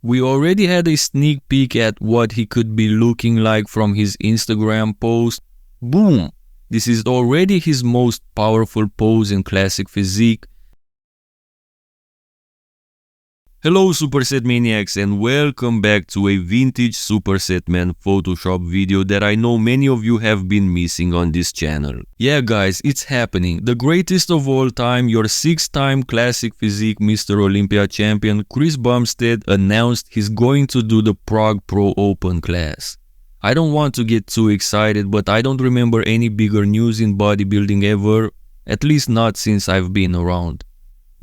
We already had a sneak peek at what he could be looking like from his Instagram post. Boom! This is already his most powerful pose in classic physique. Hello Superset Maniacs and welcome back to a vintage Supersetman Photoshop video that I know many of you have been missing on this channel. Yeah guys, it's happening. The greatest of all time, your 6-time classic physique Mr. Olympia champion Chris Bumstead announced he's going to do the Prague Pro Open class. I don't want to get too excited, but I don't remember any bigger news in bodybuilding ever, at least not since I've been around.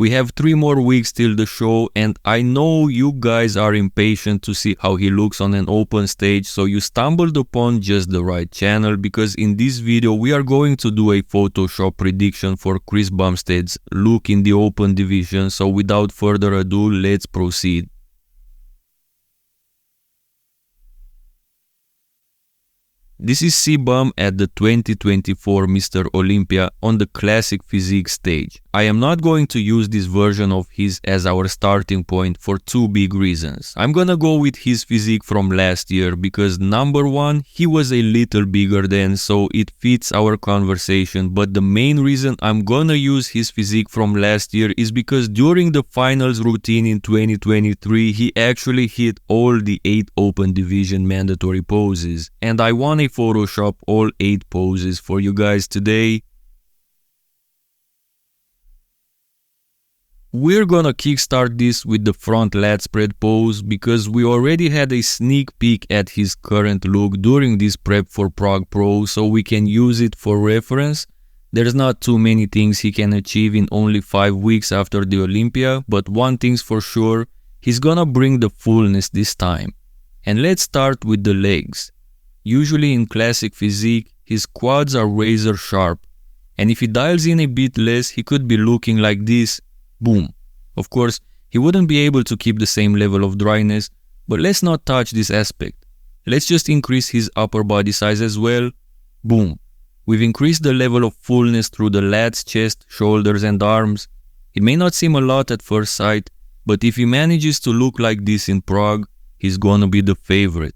We have 3 more weeks till the show and I know you guys are impatient to see how he looks on an open stage, so you stumbled upon just the right channel, because in this video we are going to do a Photoshop prediction for Chris Bumstead's look in the open division. So without further ado, let's proceed. This is CBum at the 2024 Mr. Olympia on the classic physique stage. I am not going to use this version of his as our starting point for 2 big reasons. I'm gonna go with his physique from last year because number 1, he was a little bigger then, so it fits our conversation, but the main reason I'm gonna use his physique from last year is because during the finals routine in 2023 he actually hit all the 8 open division mandatory poses, and I want to Photoshop all 8 poses for you guys today. We're gonna kickstart this with the front lat spread pose because we already had a sneak peek at his current look during this prep for Prague Pro, so we can use it for reference. There's not too many things he can achieve in only 5 weeks after the Olympia, but one thing's for sure, he's gonna bring the fullness this time. And let's start with the legs. Usually in classic physique, his quads are razor sharp, and if he dials in a bit less, he could be looking like this. Boom. Of course, he wouldn't be able to keep the same level of dryness, but let's not touch this aspect. Let's just increase his upper body size as well. Boom. We've increased the level of fullness through the lats, chest, shoulders and arms. It may not seem a lot at first sight, but if he manages to look like this in Prague, he's gonna be the favorite.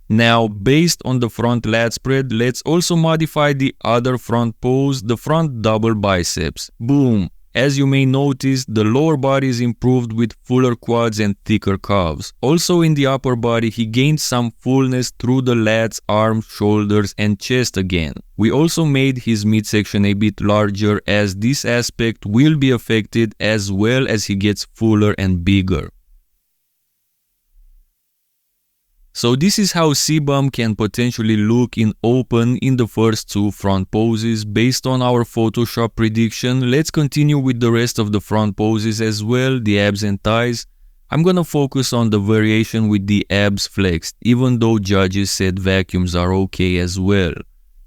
Now, based on the front lat spread, let's also modify the other front pose, the front double biceps. Boom! As you may notice, the lower body is improved with fuller quads and thicker calves. Also in the upper body, he gained some fullness through the lats, arms, shoulders and chest again. We also made his midsection a bit larger, as this aspect will be affected as well as he gets fuller and bigger. So this is how CBum can potentially look in open in the first 2 front poses based on our Photoshop prediction. Let's continue with the rest of the front poses as well, the abs and thighs. I'm gonna focus on the variation with the abs flexed, even though judges said vacuums are okay as well.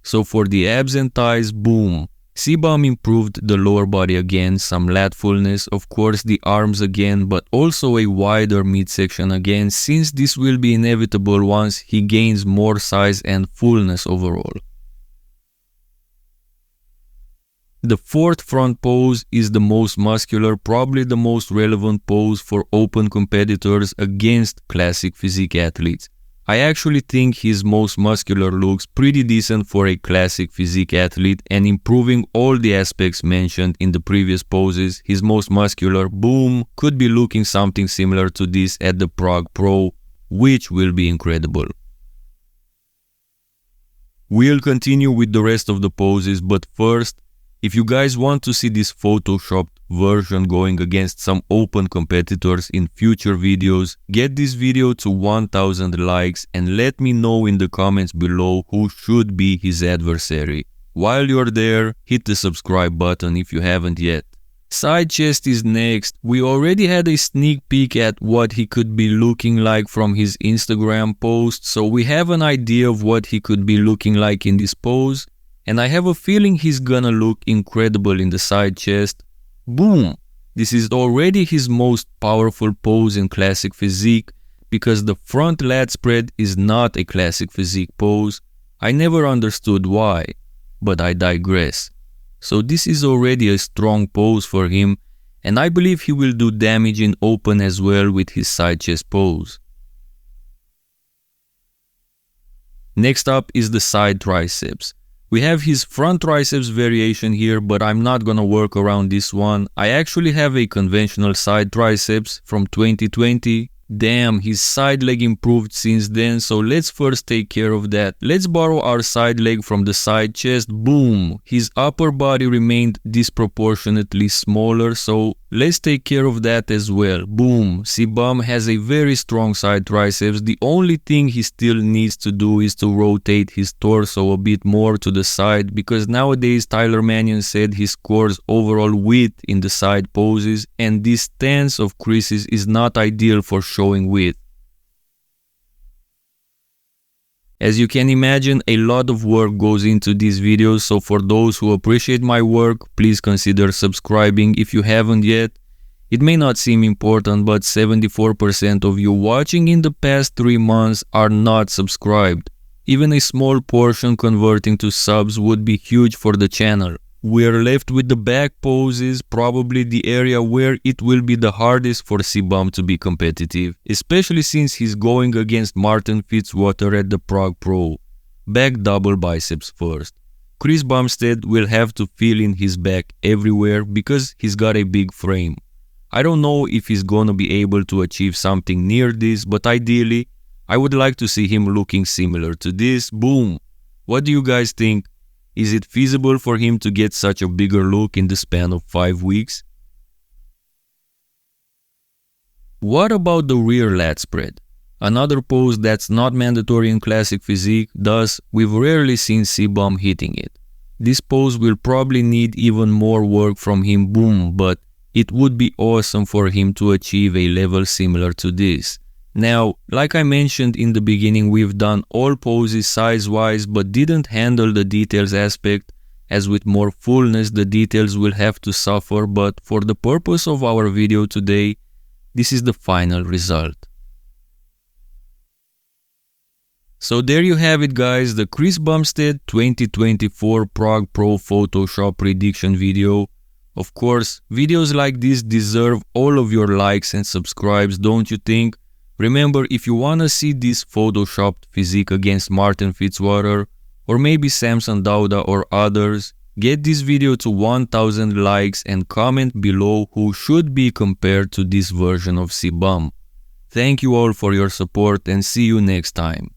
So for the abs and thighs, boom! CBum improved the lower body again, some lat fullness, of course the arms again, but also a wider midsection again, since this will be inevitable once he gains more size and fullness overall. The 4th front pose is the most muscular, probably the most relevant pose for open competitors against classic physique athletes. I actually think his most muscular looks pretty decent for a classic physique athlete, and improving all the aspects mentioned in the previous poses, his most muscular, boom, could be looking something similar to this at the Prague Pro, which will be incredible. We'll continue with the rest of the poses, but first, if you guys want to see this photoshopped version going against some open competitors in future videos, get this video to 1000 likes and let me know in the comments below who should be his adversary. While you're there, hit the subscribe button if you haven't yet. Side chest is next. We already had a sneak peek at what he could be looking like from his Instagram post, so we have an idea of what he could be looking like in this pose. And I have a feeling he's gonna look incredible in the side chest. Boom! This is already his most powerful pose in classic physique, because the front lat spread is not a classic physique pose. I never understood why, but I digress. So this is already a strong pose for him, and I believe he will do damage in open as well with his side chest pose. Next up is the side triceps. We have his front triceps variation here, but I'm not gonna work around this one. I actually have a conventional side triceps from 2020. Damn, his side leg improved since then, so let's first take care of that. Let's borrow our side leg from the side chest. Boom! His upper body remained disproportionately smaller, so let's take care of that as well. Boom! CBum has a very strong side triceps. The only thing he still needs to do is to rotate his torso a bit more to the side, because nowadays Tyler Mannion said he scores overall width in the side poses, and this stance of Chris's is not ideal for showing width. As you can imagine, a lot of work goes into these videos, so for those who appreciate my work, please consider subscribing if you haven't yet. It may not seem important, but 74% of you watching in the past 3 months are not subscribed. Even a small portion converting to subs would be huge for the channel. We're left with the back poses, probably the area where it will be the hardest for CBum to be competitive, especially since he's going against Martin Fitzwater at the Prague Pro. Back double biceps first. Chris Bumstead will have to fill in his back everywhere because he's got a big frame. I don't know if he's gonna be able to achieve something near this, but ideally, I would like to see him looking similar to this. Boom! What do you guys think? Is it feasible for him to get such a bigger look in the span of 5 weeks? What about the rear lat spread? Another pose that's not mandatory in classic physique, thus we've rarely seen CBum hitting it. This pose will probably need even more work from him, boom, but it would be awesome for him to achieve a level similar to this. Now, like I mentioned in the beginning, we've done all poses size-wise but didn't handle the details aspect, as with more fullness the details will have to suffer, but for the purpose of our video today, this is the final result. So there you have it guys, the Chris Bumstead 2024 Prague Pro Photoshop prediction video. Of course, videos like this deserve all of your likes and subscribes, don't you think? Remember, if you wanna see this photoshopped physique against Martin Fitzwater, or maybe Samson Dauda or others, get this video to 1000 likes and comment below who should be compared to this version of CBum. Thank you all for your support and see you next time.